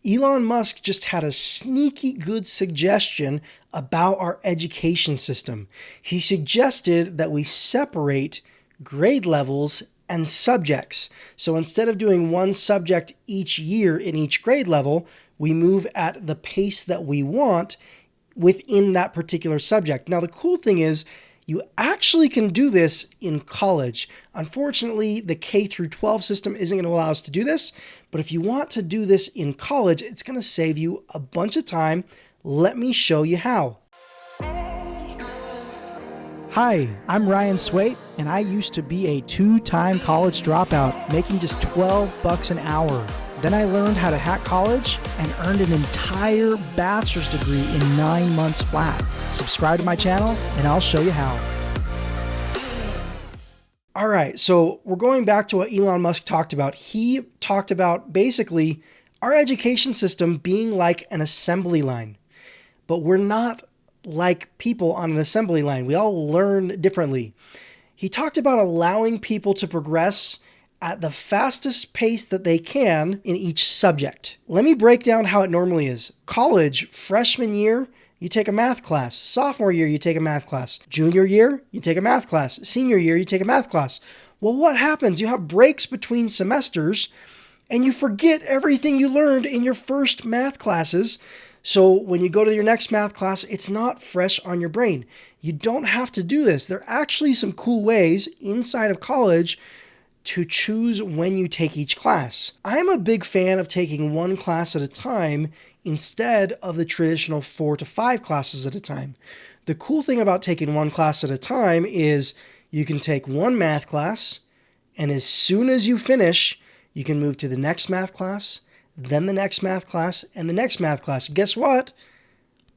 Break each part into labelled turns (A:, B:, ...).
A: Elon Musk just had a sneaky good suggestion about our education system. He suggested that we separate grade levels and subjects. So instead of doing one subject each year in each grade level, we move at the pace that we want within that particular subject. Now, the cool thing is you actually can do this in college. Unfortunately, the K through 12 system isn't going to allow us to do this, but if you want to do this in college, it's going to save you a bunch of time. Let me show you how. Hi, I'm Ryan Swayt, and I used to be a two-time college dropout, making just $12 an hour. Then I learned how to hack college and earned an entire bachelor's degree in 9 months flat. Subscribe to my channel and I'll show you how. All right, so we're going back to what Elon Musk talked about. He talked about basically our education system being like an assembly line, but we're not like people on an assembly line. We all learn differently. He talked about allowing people to progress at the fastest pace that they can in each subject. Let me break down how it normally is. College, freshman year, you take a math class. Sophomore year, you take a math class. Junior year, you take a math class. Senior year, you take a math class. Well, what happens? You have breaks between semesters and you forget everything you learned in your first math classes. So when you go to your next math class, it's not fresh on your brain. You don't have to do this. There are actually some cool ways inside of college to choose when you take each class. I'm a big fan of taking one class at a time instead of the traditional 4 to 5 classes at a time. The cool thing about taking one class at a time is you can take one math class, and as soon as you finish, you can move to the next math class, then the next math class, and the next math class. Guess what?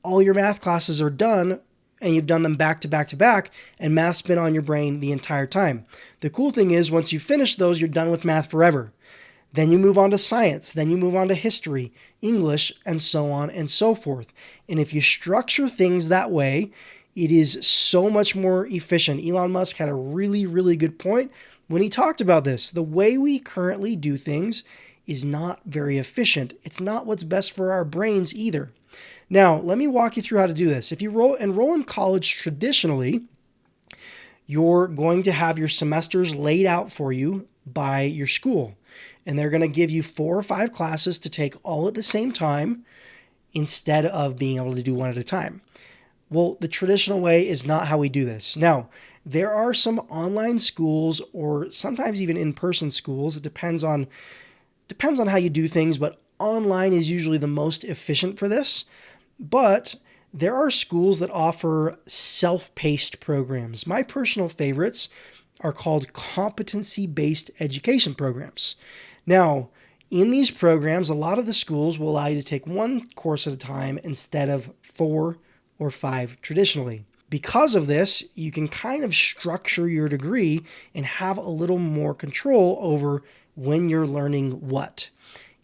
A: All your math classes are done, and you've done them back to back to back, and math's been on your brain the entire time. The cool thing is once you finish those, you're done with math forever. Then you move on to science, then you move on to history, English, and so on and so forth. And if you structure things that way, it is so much more efficient. Elon Musk had a really, really good point when he talked about this. The way we currently do things is not very efficient. It's not what's best for our brains either. Now, let me walk you through how to do this. If you enroll in college traditionally, you're going to have your semesters laid out for you by your school. And they're going to give you 4 or 5 classes to take all at the same time instead of being able to do one at a time. Well, the traditional way is not how we do this. Now, there are some online schools or sometimes even in-person schools. It depends on how you do things, but online is usually the most efficient for this. But there are schools that offer self-paced programs. My personal favorites are called competency-based education programs. Now, in these programs, a lot of the schools will allow you to take one course at a time instead of 4 or 5 traditionally. Because of this, you can kind of structure your degree and have a little more control over when you're learning what.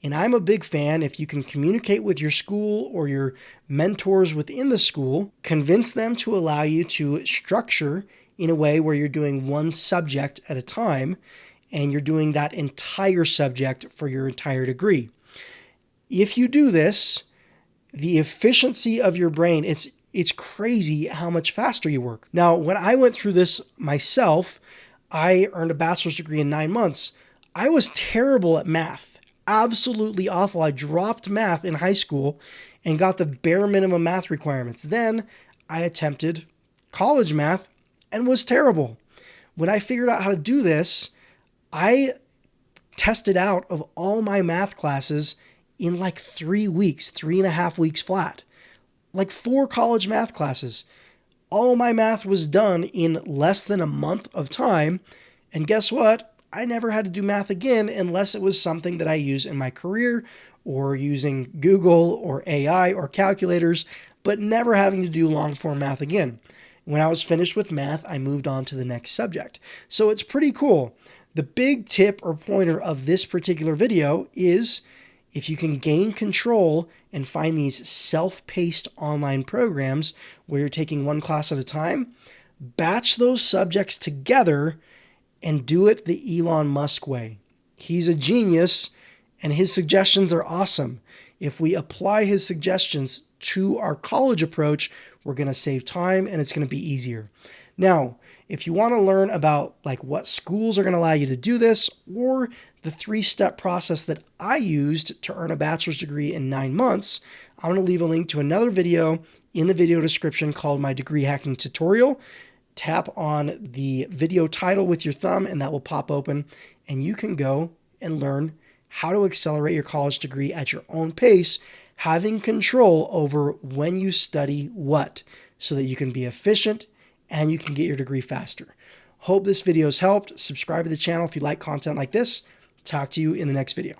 A: And I'm a big fan if you can communicate with your school or your mentors within the school, convince them to allow you to structure in a way where you're doing one subject at a time and you're doing that entire subject for your entire degree. If you do this, the efficiency of your brain, it's crazy how much faster you work. Now, when I went through this myself, I earned a bachelor's degree in 9 months. I was terrible at math, absolutely awful. I dropped math in high school and got the bare minimum math requirements. Then I attempted college math and was terrible. When I figured out how to do this, I tested out of all my math classes in like 3 weeks, 3.5 weeks flat. Like 4 college math classes. All my math was done in less than a month of time. And guess what? I never had to do math again unless it was something that I use in my career or using Google or AI or calculators, but never having to do long form math again. When I was finished with math, I moved on to the next subject. So it's pretty cool. The big tip or pointer of this particular video is if you can gain control and find these self-paced online programs where you're taking one class at a time, batch those subjects together and do it the Elon Musk way. He's a genius and his suggestions are awesome. If we apply his suggestions to our college approach, we're going to save time and it's going to be easier. Now, if you want to learn about like what schools are going to allow you to do this, or the 3-step process that I used to earn a bachelor's degree in 9 months, I'm going to leave a link to another video in the video description called my degree hacking tutorial. Tap on the video title with your thumb and that will pop open and you can go and learn how to accelerate your college degree at your own pace, having control over when you study what, so that you can be efficient and you can get your degree faster. Hope this video has helped. Subscribe to the channel if you like content like this. Talk to you in the next video.